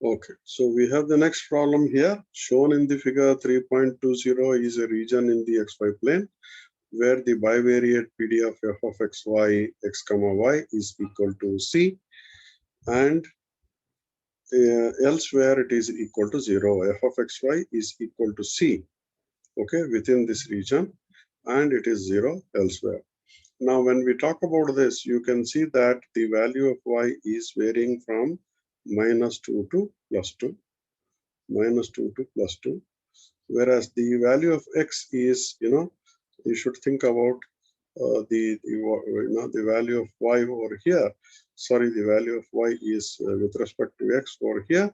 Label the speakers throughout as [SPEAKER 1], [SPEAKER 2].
[SPEAKER 1] Okay, so we have the next problem here. Shown in the figure 3.20 is a region in the xy plane where the bivariate PDF f of xy x comma y is equal to c, and elsewhere it is equal to 0. F of xy is equal to c, okay, within this region, and it is 0 elsewhere. Now, when we talk about this, you can see that the value of y is varying from -2 to +2, -2 to +2, whereas the value of x is, you should think about the value of y over here. Sorry, the value of y is with respect to x over here.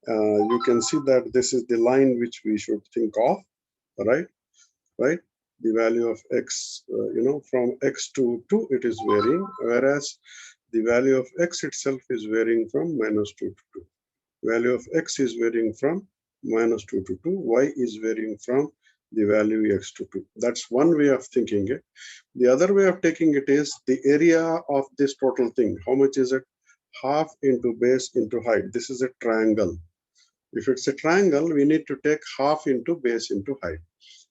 [SPEAKER 1] You can see that this is the line which we should think of, right? Right? The value of x, from x to 2, it is varying, whereas the value of x itself is varying from -2 to 2. Value of x is varying from -2 to 2. Y is varying from the value x to 2. That's one way of thinking it. The other way of taking it is the area of this total thing. How much is it? Half into base into height. This is a triangle. If it's a triangle, we need to take half into base into height.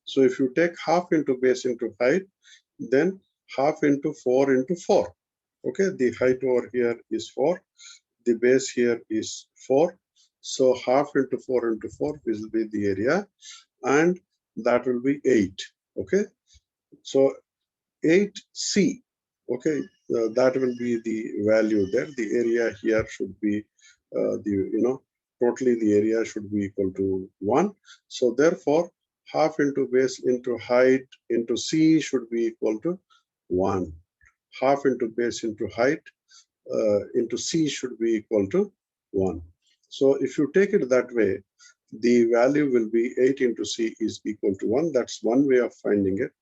[SPEAKER 1] So if you take half into base into height, then half into 4 into 4. Okay, the height over here is 4. The base here is 4. So half into 4 into 4 will be the area, and that will be 8. Okay, so 8c. Okay, that will be the value there. The area here should be totally the area should be equal to 1. So therefore, half into base into height into c should be equal to 1. Half into base into height into c should be equal to 1. So if you take it that way, the value will be 8 into c is equal to 1. That's one way of finding it.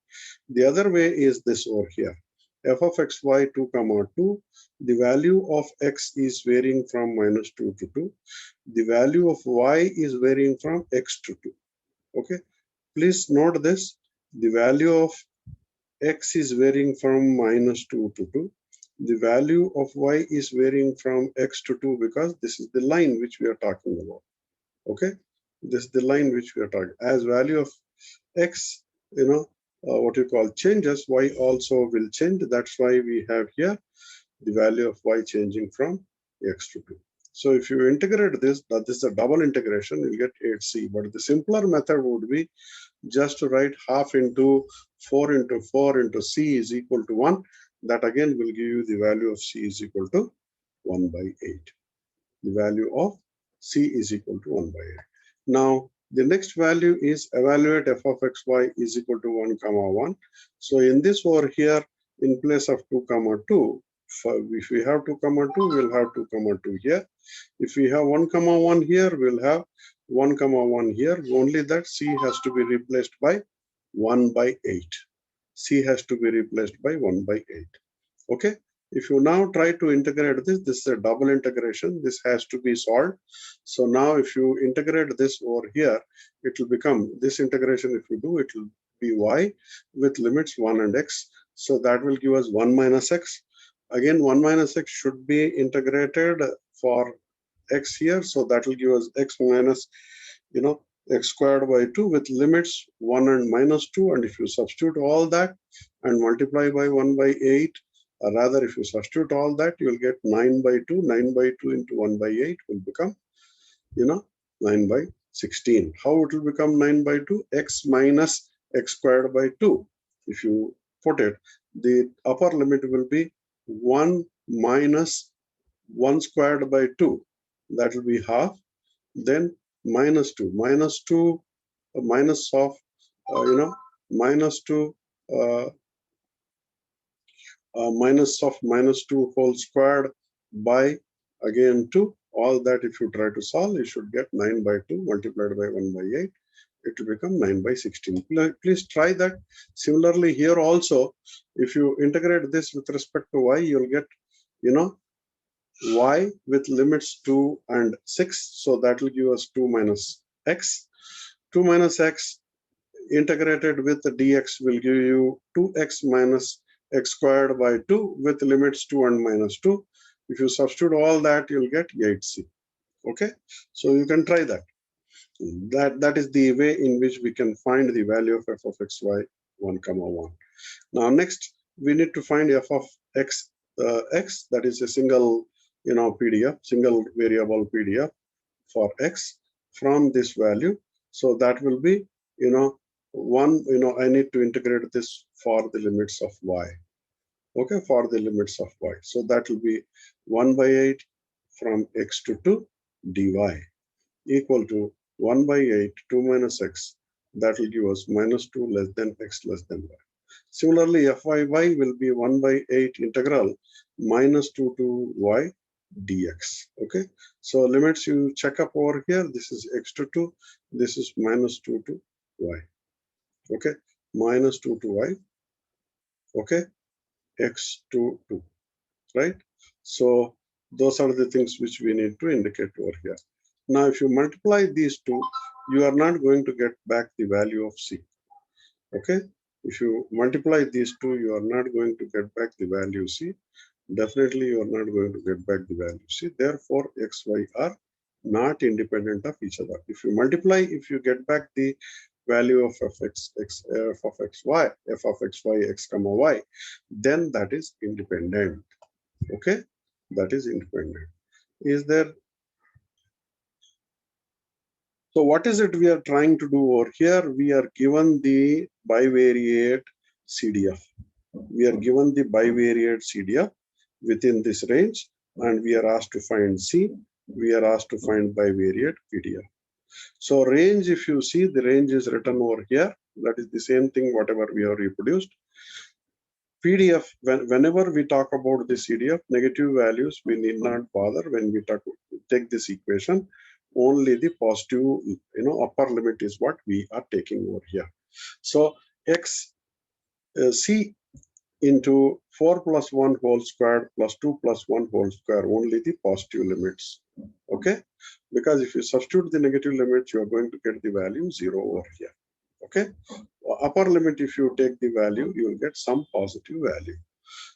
[SPEAKER 1] The other way is this over here. F of xy 2 comma 2, the value of x is varying from -2 to 2. The value of y is varying from x to 2. Okay, please note this. The value of x is varying from -2 to 2. The value of y is varying from x to 2 because this is the line which we are talking about. Okay, this is the line which we are talking. As value of x, what you call changes, y also will change. That's why we have here the value of y changing from x to 2. So if you integrate this, that is a double integration, you'll get 8c. But the simpler method would be just to write half into 4 into 4 into c is equal to 1. That again will give you the value of c is equal to 1 by 8. The value of c is equal to 1 by 8. Now, the next value is evaluate f of xy is equal to 1 comma 1. So in this over here, in place of 2 comma 2, if we have 2 comma 2, we'll have 2 comma 2 here. If we have 1 comma 1 here, we'll have 1 comma 1 here. Only that c has to be replaced by 1 by 8. C has to be replaced by 1 by 8. Okay. If you now try to integrate this is a double integration. This has to be solved. So now if you integrate this over here, it will become this integration. If you do, it will be y with limits 1 and x. So that will give us 1 minus x. Again, 1 minus x should be integrated for x here. So that will give us x minus, x squared by 2 with limits 1 and -2. And if you substitute all that and multiply by 1 by 8, rather, if you substitute all that, you will get 9 by 2. 9 by 2 into 1 by 8 will become, 9 by 16. How it will become 9 by 2? X minus x squared by 2. If you put it, the upper limit will be 1 minus 1 squared by 2. That will be half. Then -2. -2 minus of, -2 minus of -2 whole squared by again 2. All that if you try to solve, you should get 9 by 2 multiplied by 1 by 8. It will become 9 by 16. Please try that. Similarly here also, if you integrate this with respect to y, you'll get, y with limits 2 and 6. So that will give us 2 minus x. 2 minus x integrated with the dx will give you 2x minus x squared by 2 with limits 2 and -2. If you substitute all that, you'll get 8c. Okay, so you can try that. That is the way in which we can find the value of f of xy 1 comma 1. Now next we need to find f of x x, that is a single PDF, single variable PDF for x from this value. So that will be 1, I need to integrate this for the limits of y. Okay, for the limits of y. So that will be 1 by 8 from x to 2 dy equal to 1 by 8, 2 minus x. That will give us minus 2 less than x less than y. Similarly, fyy will be 1 by 8 integral minus 2 to y dx. Okay, so limits you check up over here. This is x to 2, this is minus 2 to y. Okay, minus 2 to y. Okay, x to 2, right? So those are the things which we need to indicate over here. Now if you multiply these two, you are not going to get back the value of c. Okay, if you multiply these two, you are not going to get back the value c. Definitely you are not going to get back the value c. Therefore x, y are not independent of each other. If you multiply, if you get back the value of f of xy, f of xy x comma y, then that is independent. Okay, that is independent. Is there? So what is it we are trying to do over here? We are given the bivariate CDF. We are given the bivariate CDF within this range, and we are asked to find C. We are asked to find bivariate PDF. So range, if you see, the range is written over here. That is the same thing whatever we have reproduced. PDF, whenever we talk about the CDF, negative values, we need not bother when we take this equation. Only the positive, upper limit is what we are taking over here. So x c into 4 plus 1 whole squared plus 2 plus 1 whole square, only the positive limits. Okay, because if you substitute the negative limits, you are going to get the value 0 over here. Okay, upper limit, if you take the value, you will get some positive value.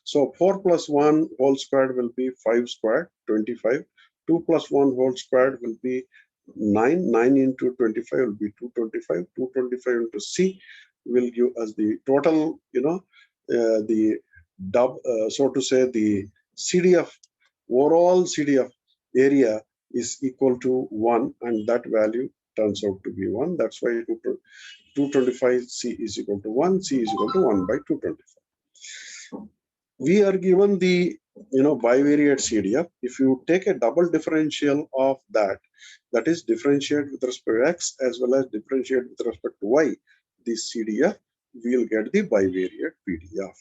[SPEAKER 1] So 4 plus 1 whole squared will be 5 squared, 25. 2 plus 1 whole squared will be 9. 9 into 25 will be 225. 225 into c will give us the total, the so to say, the CDF, overall CDF area is equal to 1, and that value turns out to be 1. That's why 225 c is equal to 1, c is equal to 1 by 225. We are given the bivariate CDF. If you take a double differential of that, that is differentiate with respect to x as well as differentiate with respect to y, this CDF, we will get the bivariate PDF.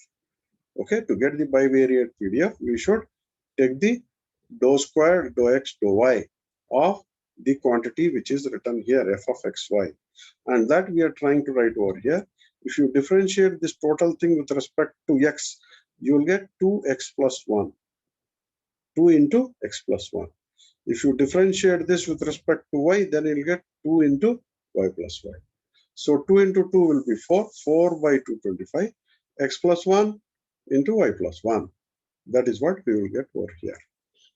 [SPEAKER 1] Okay, to get the bivariate PDF, we should take the dou square dou x dou y of the quantity which is written here, f of xy, and that we are trying to write over here. If you differentiate this total thing with respect to x, you will get 2x plus 1, 2 into x plus 1. If you differentiate this with respect to y, then you'll get 2 into y plus y. So 2 into 2 will be 4, 4 by 225, x plus 1 into y plus 1. That is what we will get over here.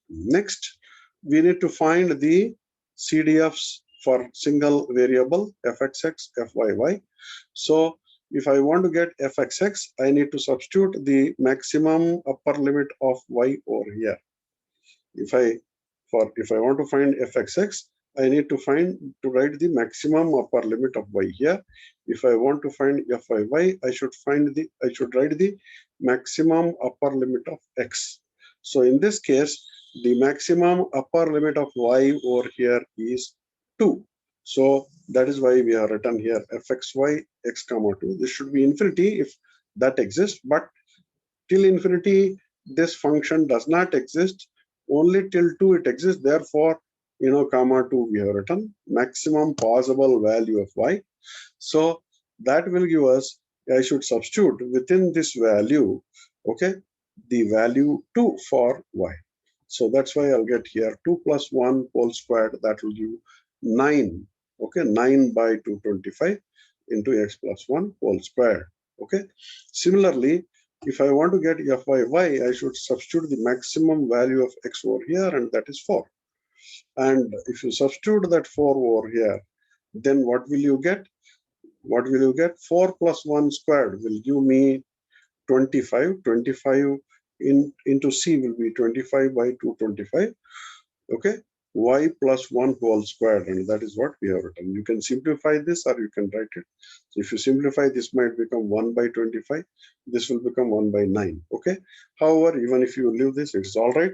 [SPEAKER 1] Next, we need to find the CDFs for single variable fxx, fyy. So if I want to get fxx, I need to substitute the maximum upper limit of y over here. If I want to find fxx, I need to write the maximum upper limit of y here. If I want to find fyy, I should write the maximum upper limit of x. So in this case, the maximum upper limit of y over here is 2. So that is why we have written here fxy x comma 2. This should be infinity if that exists, but till infinity this function does not exist. Only till 2 it exists. Therefore, comma 2 we have written maximum possible value of y. So that will give us, I should substitute within this value, okay, the value 2 for y. So that's why I'll get here 2 plus 1 whole squared, that will give 9. Okay, 9 by 225 into x plus 1 whole squared. Okay, similarly, if I want to get fyy, I should substitute the maximum value of x over here, and that is 4. And if you substitute that 4 over here, then what will you get? What will you get? 4 plus 1 squared will give me 25. 25 into C will be 25 by 225. Okay, y plus 1 whole squared, and that is what we have written. You can simplify this or you can write it. So if you simplify, this might become 1 by 25. This will become 1 by 9. Okay, however, even if you leave this, it's all right.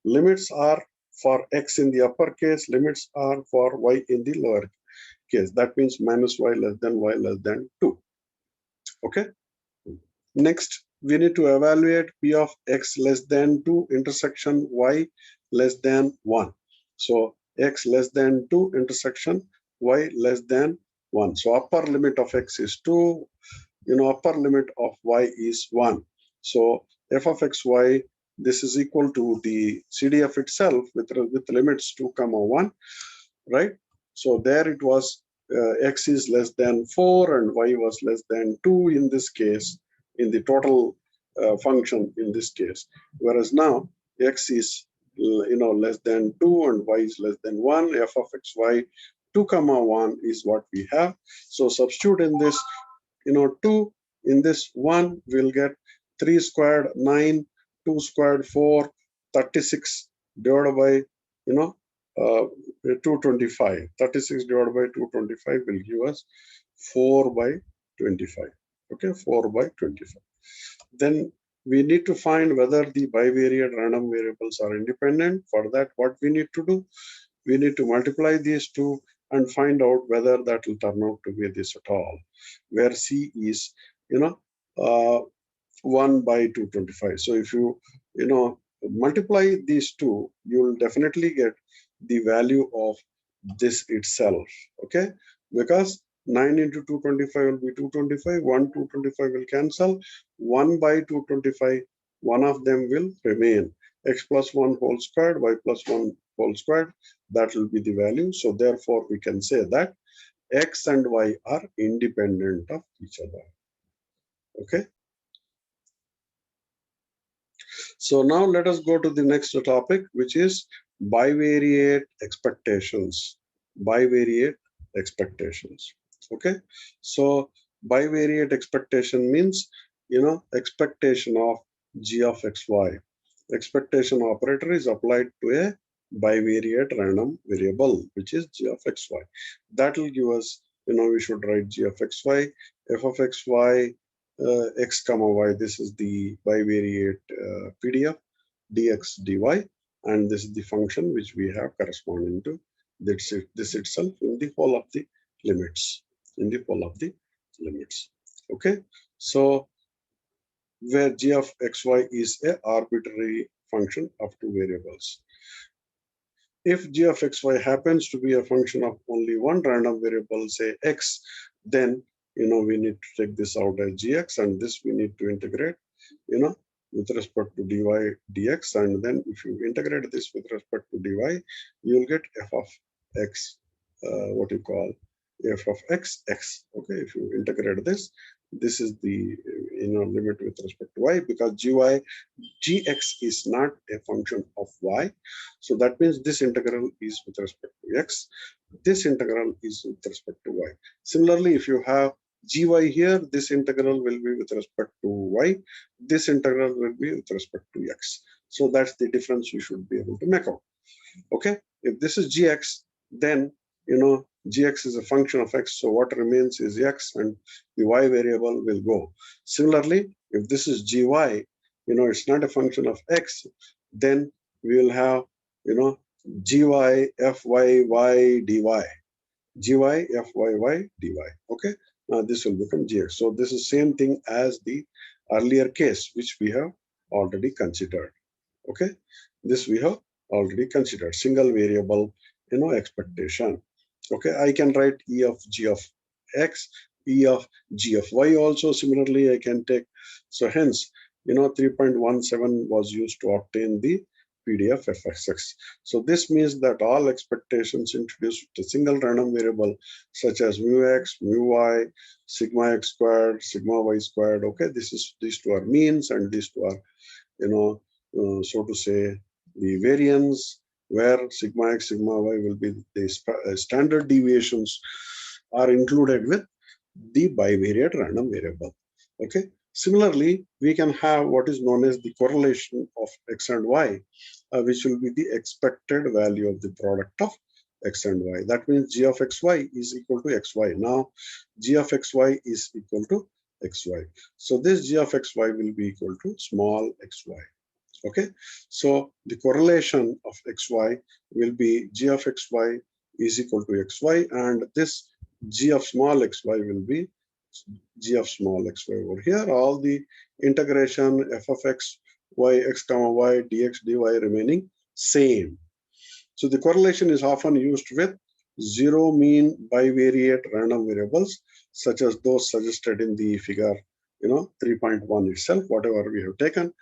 [SPEAKER 1] Limits are for x in the upper case, limits are for y in the lower case. That means minus y less than 2. Okay, next we need to evaluate p of x less than 2 intersection y less than 1. So x less than 2 intersection y less than 1. So upper limit of x is 2, upper limit of y is 1. So f of x y, this is equal to the CDF itself with limits 2 comma 1, right? So there it was x is less than 4 and y was less than 2 in this case, in the total function in this case. Whereas now x is less than 2 and y is less than 1. F of x y 2 comma 1 is what we have. So substitute in this 2 in this 1, we'll get 3 squared 9, 2 squared 4, 36 divided by 225. 36 divided by 225 will give us 4 by 25. Okay, 4 by 25. Then we need to find whether the bivariate random variables are independent. For that, what we need to do, we need to multiply these two and find out whether that will turn out to be this at all, where C is 1 by 225. So if you multiply these two, you will definitely get the value of this itself. Okay, because 9 into 225 will be 225. 1 225 will cancel. 1 by 225, one of them will remain. X plus 1 whole squared, y plus 1 whole squared, that will be the value. So therefore we can say that x and y are independent of each other. Okay, so now let us go to the next topic, which is bivariate expectations. Bivariate expectations. Okay, so bivariate expectation means expectation of g of xy. Expectation operator is applied to a bivariate random variable, which is g of xy. That will give us, we should write g of xy, f of xy, x comma y. This is the bivariate PDF, dx dy, and this is the function which we have corresponding to this itself in the whole of the limits. In the whole of the limits. Okay, so where g of xy is a arbitrary function of two variables. If g of xy happens to be a function of only one random variable, say x, then we need to take this out as gx, and this we need to integrate with respect to dy dx, and then if you integrate this with respect to dy, you'll get f of x, what you call f of x x. Okay, if you integrate this, this is the limit with respect to y, because gx is not a function of y, so that means this integral is with respect to x, this integral is with respect to y. Similarly, if you have gy here, this integral will be with respect to y, this integral will be with respect to x. So that's the difference you should be able to make out. Okay, if this is gx, then gx is a function of x, so what remains is x, and the y variable will go. Similarly, if this is gy, it's not a function of x, then we will have gy fy y dy, gy fy y dy. Okay, now this will become gx. So this is same thing as the earlier case which we have already considered. Okay, this we have already considered, single variable expectation. Okay, I can write e of g of x, e of g of y also similarly I can take. So hence 3.17 was used to obtain the PDF fxx. So this means that all expectations introduced to a single random variable such as mu x, mu y, sigma x squared, sigma y squared. Okay, these two are means, and these two are so to say the variance, where sigma x, sigma y will be the standard deviations are included with the bivariate random variable. Okay. Similarly, we can have what is known as the correlation of x and y, which will be the expected value of the product of x and y. That means g of xy is equal to xy. Now, g of xy is equal to xy. So this g of xy will be equal to small xy. Okay. So the correlation of xy will be g of xy is equal to xy, and this g of small xy will be g of small xy over here. All the integration f of x, y, x comma y, dx, dy remaining same. So the correlation is often used with zero mean bivariate random variables, such as those suggested in the figure, 3.1 itself, whatever we have taken.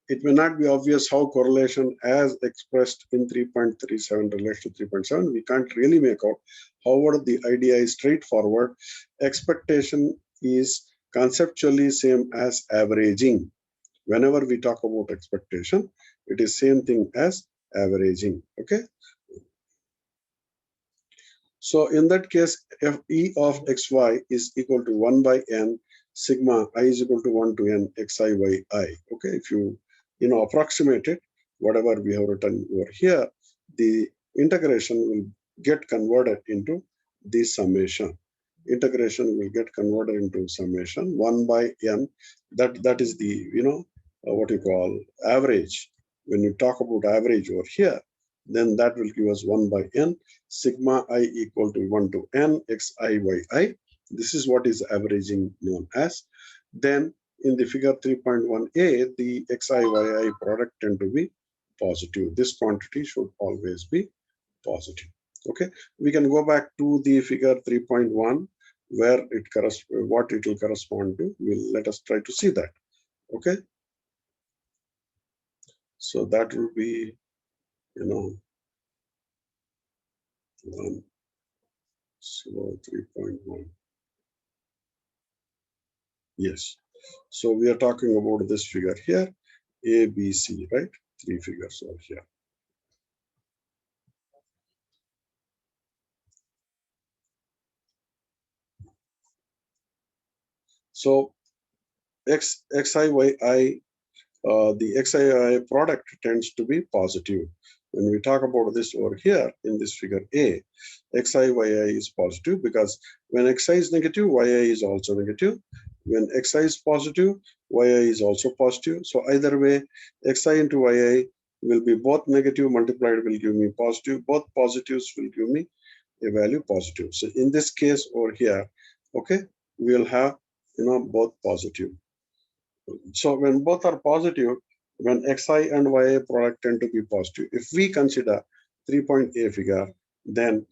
[SPEAKER 1] It may not be obvious how correlation as expressed in 3.37 relates to 3.7. We can't really make out. However, the idea is straightforward. Expectation is conceptually same as averaging. Whenever we talk about expectation, it is same thing as averaging. Okay. So in that case, if E of xy is equal to 1 by n, sigma I is equal to 1 to n xi y I. Okay, if you approximate it, whatever we have written over here, the integration will get converted into the summation. Integration will get converted into summation 1 by n. That is the what you call average. When you talk about average over here, then that will give us 1 by n, sigma I equal to 1 to n xi yi. This is what is averaging known as. Then in the figure 3.1a, the xi yi product tend to be positive. This quantity should always be positive. Okay, we can go back to the figure 3.1 where what it will correspond to. Let us try to see that. Okay, so that will be 1. So 3.1. Yes. So we are talking about this figure here, A, B, C, right? 3 figures over here. So xi, yi, the xi product tends to be positive. When we talk about this over here in this figure A, xi, yi is positive because when xi is negative, yi is also negative. When xi is positive, yi is also positive. So either way, xi into yi will be both negative multiplied will give me positive. Both positives will give me a value positive. So in this case over here, okay, we will have both positive. So when both are positive, when xi and yi product tend to be positive, if we consider 3.a figure, then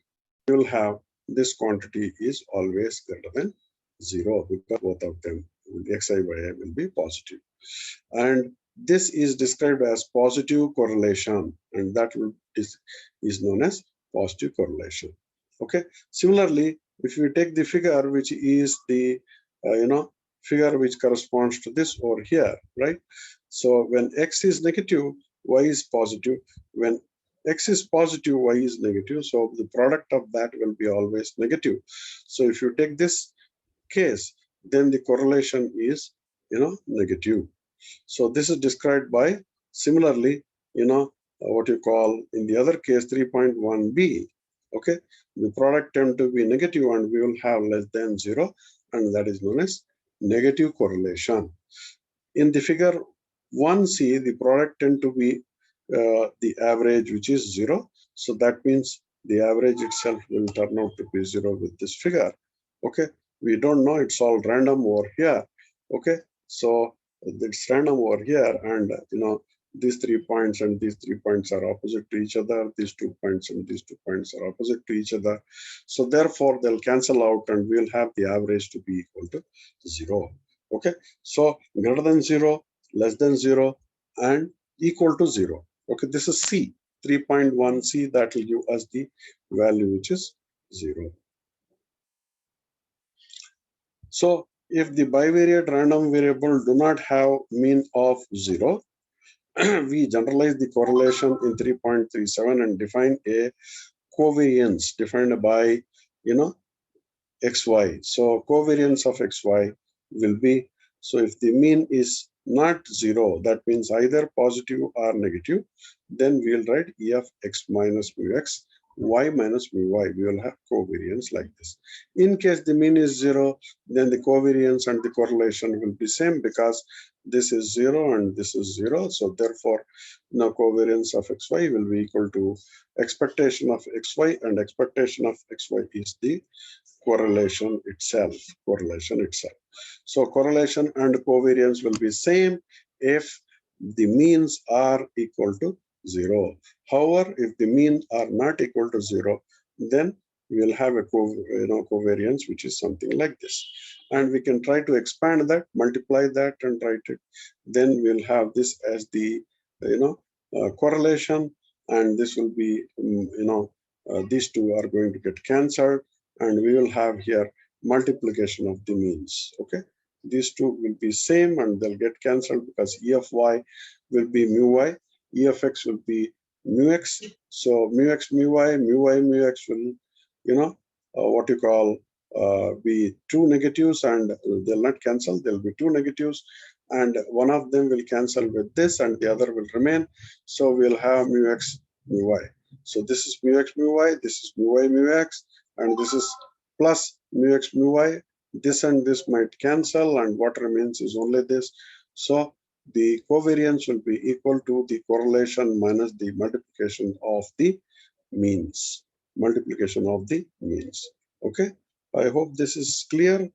[SPEAKER 1] we will have this quantity is always greater than 0 because both of them, xi, yi will be positive. And this is described as positive correlation, and that is known as positive correlation. Okay. Similarly, if we take the figure which is the figure which corresponds to this over here, right? So when x is negative, y is positive. When x is positive, y is negative. So the product of that will be always negative. So if you take this case, then the correlation is negative. So this is described by similarly, what you call in the other case 3.1b. Okay, the product tend to be negative and we will have less than 0, and that is known as negative correlation. In the figure 1c, the product tend to be the average, which is 0. So that means the average itself will turn out to be 0 with this figure. Okay, we don't know, it's all random over here. Okay, so it's random over here, and these 3 points and these 3 points are opposite to each other. These 2 points and these 2 points are opposite to each other. So therefore, they'll cancel out, and we'll have the average to be equal to 0. Okay, so greater than 0, less than 0, and equal to 0. Okay, this is C, 3.1c. That will give us the value which is 0. So if the bivariate random variable do not have mean of 0, we generalize the correlation in 3.37 and define a covariance defined by, xy. So covariance of xy will be, so if the mean is not 0, that means either positive or negative, then we will write E of x minus mu x, y minus mu y. We will have covariance like this. In case the mean is 0, then the covariance and the correlation will be same, because this is 0 and this is 0. So therefore, now covariance of xy will be equal to expectation of xy, and expectation of xy is the correlation itself. So correlation and covariance will be same if the means are equal to 0. However, if the mean are not equal to 0, then we will have a covariance which is something like this, and we can try to expand that, multiply that, and write it. Then we'll have this as the correlation, and this will be these two are going to get cancelled, and we will have here multiplication of the means. Okay, these two will be same and they'll get cancelled, because E of y will be mu y, E of x will be mu x. So mu x mu y mu x will what you call be two negatives, and they'll not cancel, there'll be two negatives, and one of them will cancel with this and the other will remain. So we'll have mu x mu y. So this is mu x mu y, this is mu y mu x, and this is plus mu x mu y. This and this might cancel, and what remains is only this. So the covariance will be equal to the correlation minus the multiplication of the means. Okay, I hope this is clear.